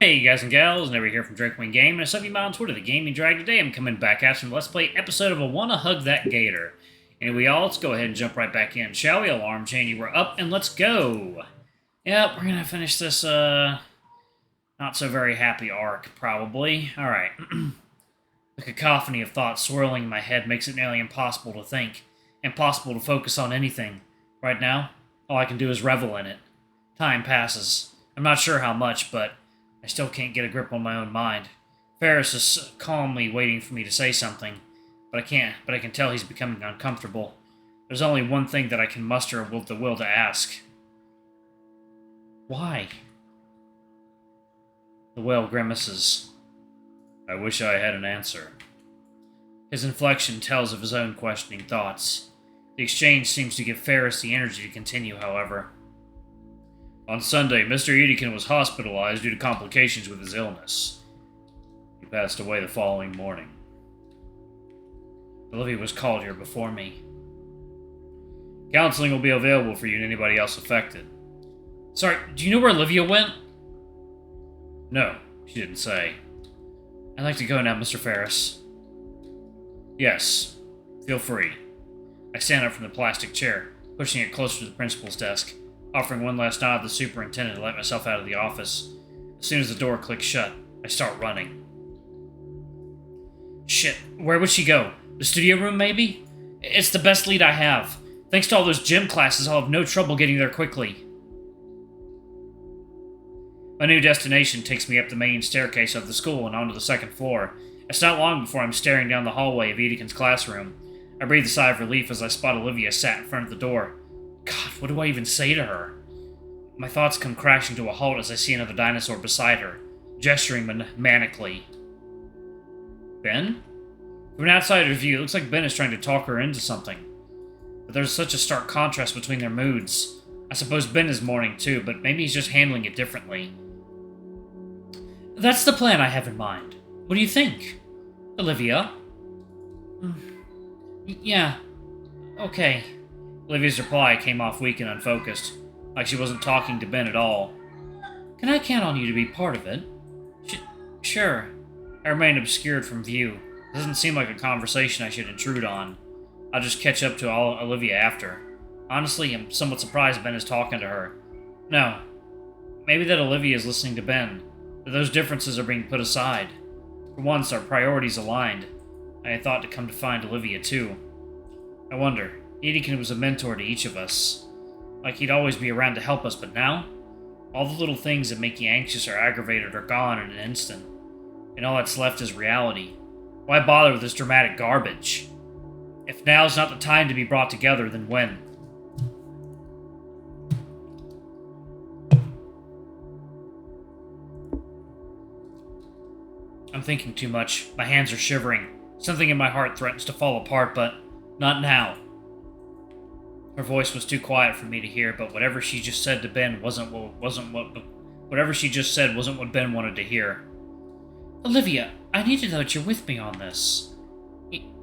Hey guys and gals, Never here from Drake Wing Game, and some of you on Twitter, the Gaming Drag. Today I'm coming back at you from Let's Play episode of I Wanna Hug That Gator. Anyway, y'all, let's go ahead and jump right back in, shall we? Alarm chain, you were up, and let's go! Yep, we're gonna finish this, not so very happy arc, probably. Alright. The cacophony of thoughts swirling in my head makes it nearly impossible to think, impossible to focus on anything. Right now, all I can do is revel in it. Time passes. I'm not sure how much, but I still can't get a grip on my own mind. Ferris is calmly waiting for me to say something, but I can't. But I can tell he's becoming uncomfortable. There's only one thing that I can muster the will to ask. Why? The whale grimaces. I wish I had an answer. His inflection tells of his own questioning thoughts. The exchange seems to give Ferris the energy to continue, however. On Sunday, Mr. Edekin was hospitalized due to complications with his illness. He passed away the following morning. Olivia was called here before me. Counseling will be available for you and anybody else affected. Sorry, do you know where Olivia went? No, she didn't say. I'd like to go now, Mr. Ferris. Yes, feel free. I stand up from the plastic chair, pushing it closer to the principal's desk, offering one last nod to the superintendent to let myself out of the office. As soon as the door clicks shut, I start running. Shit, where would she go? The studio room, maybe? It's the best lead I have. Thanks to all those gym classes, I'll have no trouble getting there quickly. My new destination takes me up the main staircase of the school and onto the second floor. It's not long before I'm staring down the hallway of Edekin's classroom. I breathe a sigh of relief as I spot Olivia sat in front of the door. God, what do I even say to her? My thoughts come crashing to a halt as I see another dinosaur beside her, gesturing manically. Ben? From an outsider's view, it looks like Ben is trying to talk her into something. But there's such a stark contrast between their moods. I suppose Ben is mourning too, but maybe he's just handling it differently. That's the plan I have in mind. What do you think? Olivia? Yeah. Okay. Olivia's reply came off weak and unfocused, like she wasn't talking to Ben at all. Can I count on you to be part of it? Sure. I remained obscured from view. It doesn't seem like a conversation I should intrude on. I'll just catch up to Olivia after. Honestly, I'm somewhat surprised Ben is talking to her. No. Maybe that Olivia is listening to Ben, that those differences are being put aside. For once, our priorities aligned. I had thought to come to find Olivia, too. I wonder, Edekin was a mentor to each of us. Like he'd always be around to help us, but now? All the little things that make you anxious or aggravated are gone in an instant. And all that's left is reality. Why bother with this dramatic garbage? If now's not the time to be brought together, then when? I'm thinking too much. My hands are shivering. Something in my heart threatens to fall apart, but not now. Her voice was too quiet for me to hear, but whatever she just said to Ben wasn't what Ben wanted to hear. Olivia, I need to know that you're with me on this.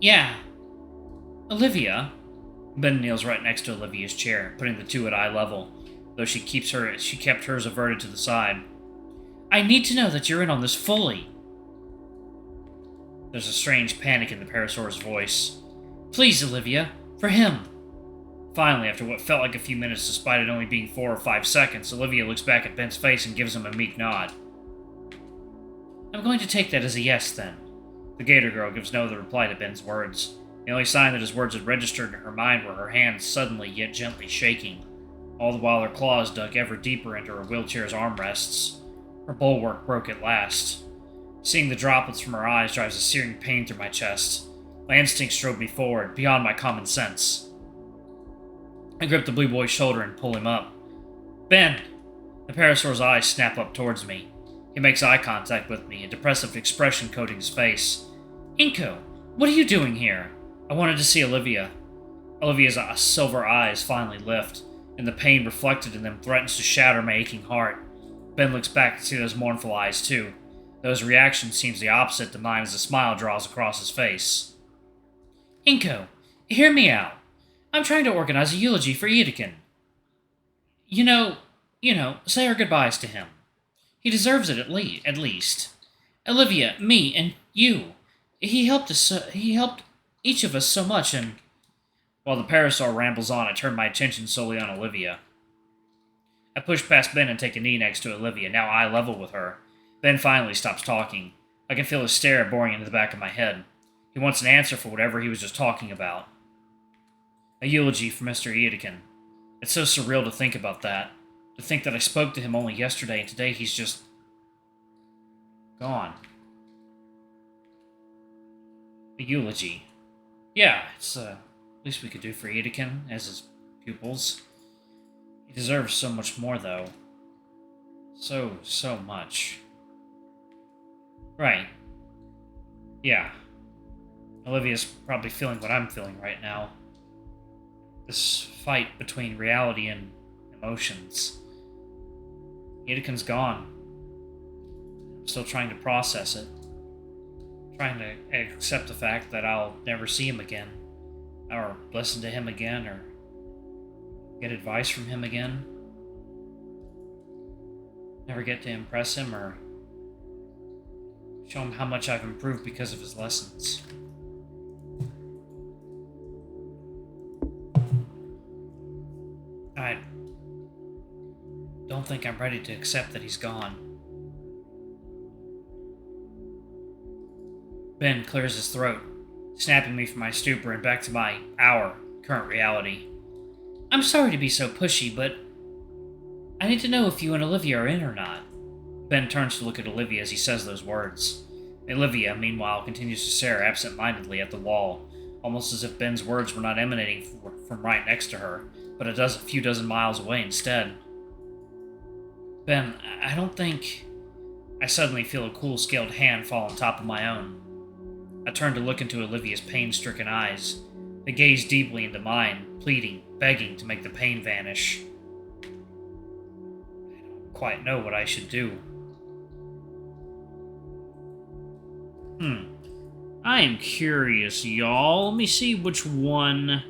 Yeah. Olivia? Ben kneels right next to Olivia's chair, putting the two at eye level, though she kept hers averted to the side. I need to know that you're in on this fully. There's a strange panic in the Parasaur's voice. Please, Olivia, for him. Finally, after what felt like a few minutes despite it only being 4 or 5 seconds, Olivia looks back at Ben's face and gives him a meek nod. I'm going to take that as a yes, then. The Gator girl gives no other reply to Ben's words. The only sign that his words had registered in her mind were her hands suddenly yet gently shaking, all the while her claws dug ever deeper into her wheelchair's armrests. Her bulwark broke at last. Seeing the droplets from her eyes drives a searing pain through my chest. My instincts drove me forward, beyond my common sense. I grip the blue boy's shoulder and pull him up. Ben! The Parasaur's eyes snap up towards me. He makes eye contact with me, a depressive expression coating his face. Inco, what are you doing here? I wanted to see Olivia. Olivia's silver eyes finally lift, and the pain reflected in them threatens to shatter my aching heart. Ben looks back to see those mournful eyes, too, though his reaction seems the opposite to mine as a smile draws across his face. Inco, hear me out. I'm trying to organize a eulogy for Edekin. You know, say our goodbyes to him. He deserves it at least. Olivia, me, and you. He helped us. He helped each of us so much, and while the parasaur rambles on, I turn my attention solely on Olivia. I push past Ben and take a knee next to Olivia, now eye level with her. Ben finally stops talking. I can feel his stare boring into the back of my head. He wants an answer for whatever he was just talking about. A eulogy for Mr. Edekin. It's so surreal to think about that. To think that I spoke to him only yesterday, and today he's just gone. A eulogy. Yeah, it's least we could do for Edekin as his pupils. He deserves so much more, though. So much. Right. Yeah. Olivia's probably feeling what I'm feeling right now. This fight between reality and emotions. Edekin's gone. I'm still trying to process it. Trying to accept the fact that I'll never see him again. Or listen to him again, or get advice from him again. Never get to impress him or show him how much I've improved because of his lessons. I don't think I'm ready to accept that he's gone. Ben clears his throat, snapping me from my stupor and back to our current reality. I'm sorry to be so pushy, but I need to know if you and Olivia are in or not. Ben turns to look at Olivia as he says those words. Olivia, meanwhile, continues to stare absent-mindedly at the wall, almost as if Ben's words were not emanating from right next to her, but a few dozen miles away instead. Ben, I don't think... I suddenly feel a cool, scaled hand fall on top of my own. I turn to look into Olivia's pain-stricken eyes. They gaze deeply into mine, pleading, begging to make the pain vanish. I don't quite know what I should do. I am curious, y'all. Let me see which one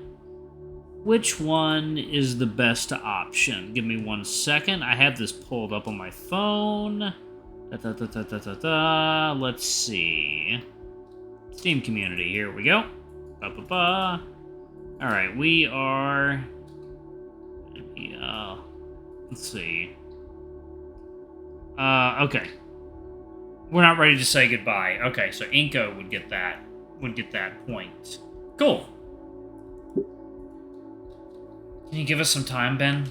is the best option. Give me 1 second. I have this pulled up on my phone. Let's see. Steam community, here we go. Alright, we are... let's see. Okay. We're not ready to say goodbye. Okay, so Inco would get that point. Cool. Can you give us some time, Ben?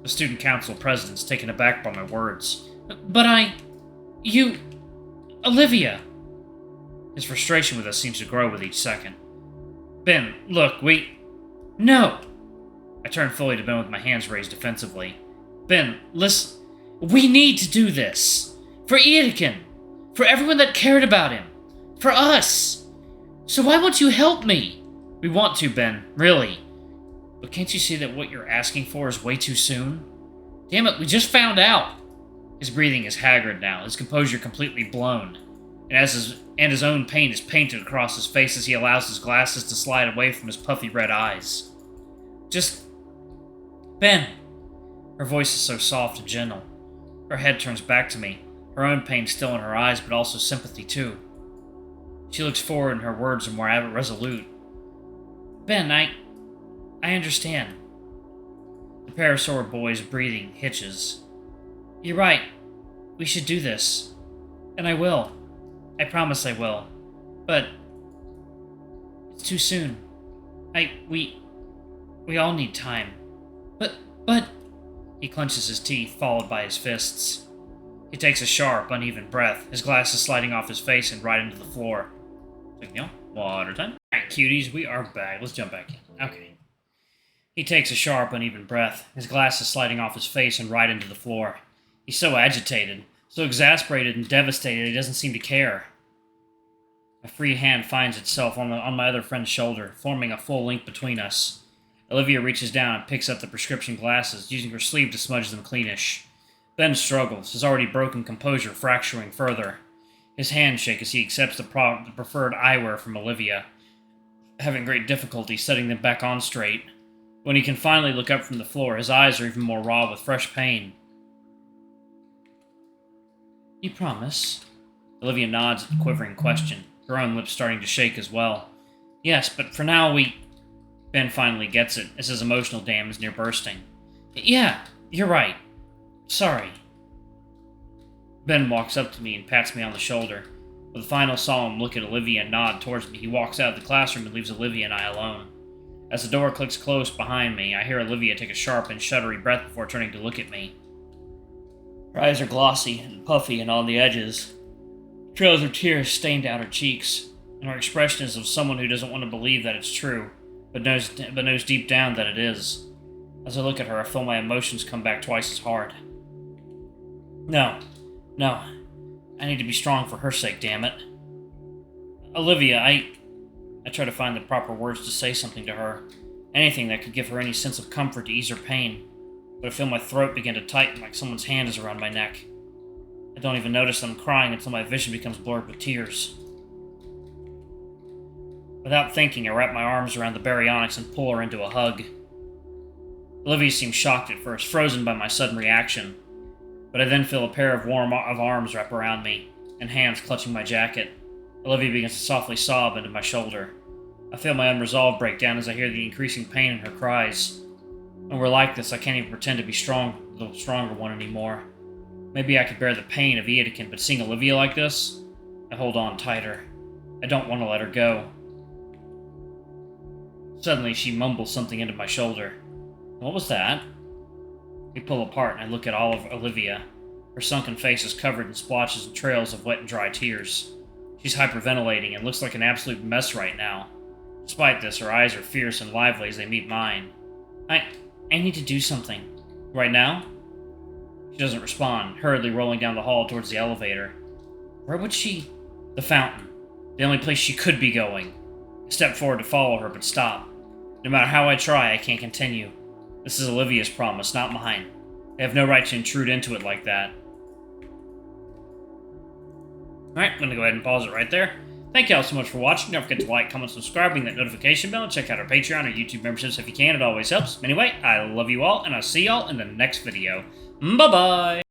The student council president's taken aback by my words. But Olivia! His frustration with us seems to grow with each second. Ben, look, No! I turn fully to Ben with my hands raised defensively. Ben, listen. We need to do this. For Edekin. For everyone that cared about him. For us. So why won't you help me? We want to, Ben. Really. But can't you see that what you're asking for is way too soon? Damn it, we just found out. His breathing is haggard now, his composure completely blown. And his own pain is painted across his face as he allows his glasses to slide away from his puffy red eyes. Just... Ben. Her voice is so soft and gentle. Her head turns back to me, her own pain still in her eyes, but also sympathy too. She looks forward and her words are more resolute. Ben, I understand. The parasaur boy's breathing hitches. You're right. We should do this. And I will. I promise I will. But... it's too soon. We all need time. But... He clenches his teeth, followed by his fists. He takes a sharp, uneven breath, his glasses sliding off his face and right into the floor. Water time. Alright, cuties, we are back. Let's jump back in. Okay. He takes a sharp, uneven breath, his glasses sliding off his face and right into the floor. He's so agitated, so exasperated and devastated he doesn't seem to care. A free hand finds itself on my other friend's shoulder, forming a full link between us. Olivia reaches down and picks up the prescription glasses, using her sleeve to smudge them cleanish. Ben struggles, his already broken composure fracturing further. His hands shake as he accepts the preferred eyewear from Olivia, having great difficulty setting them back on straight. When he can finally look up from the floor, his eyes are even more raw with fresh pain. You promise? Olivia nods at the quivering question, her own lips starting to shake as well. Yes, but for now Ben finally gets it, as his emotional dam is near bursting. Yeah, you're right. Sorry. Ben walks up to me and pats me on the shoulder. With a final solemn look at Olivia and nod towards me, he walks out of the classroom and leaves Olivia and I alone. As the door clicks closed behind me, I hear Olivia take a sharp and shuddery breath before turning to look at me. Her eyes are glossy and puffy and on the edges. Trails of tears stained out her cheeks, and her expression is of someone who doesn't want to believe that it's true, but knows deep down that it is. As I look at her, I feel my emotions come back twice as hard. No. I need to be strong for her sake, damn it. Olivia, I try to find the proper words to say something to her. Anything that could give her any sense of comfort to ease her pain. But I feel my throat begin to tighten like someone's hand is around my neck. I don't even notice that I'm crying until my vision becomes blurred with tears. Without thinking, I wrap my arms around the baryonyx and pull her into a hug. Olivia seems shocked at first, frozen by my sudden reaction. But I then feel a pair of warm arms wrap around me, and hands clutching my jacket. Olivia begins to softly sob into my shoulder. I feel my unresolve break down as I hear the increasing pain in her cries. When we're like this, I can't even pretend to be the stronger one anymore. Maybe I could bear the pain of Eotikin, but seeing Olivia like this, I hold on tighter. I don't want to let her go. Suddenly, she mumbles something into my shoulder. What was that? We pull apart and I look at Olivia. Her sunken face is covered in splotches and trails of wet and dry tears. She's hyperventilating and looks like an absolute mess right now. Despite this, her eyes are fierce and lively as they meet mine. I need to do something. Right now? She doesn't respond, hurriedly rolling down the hall towards the elevator. Where would she? The fountain. The only place she could be going. I step forward to follow her, but stop. No matter how I try, I can't continue. This is Olivia's promise, not mine. I have no right to intrude into it like that. Alright, I'm going to go ahead and pause it right there. Thank you all so much for watching. Don't forget to like, comment, subscribe, ring that notification bell, and check out our Patreon or YouTube memberships if you can. It always helps. Anyway, I love you all, and I'll see y'all in the next video. Bye-bye!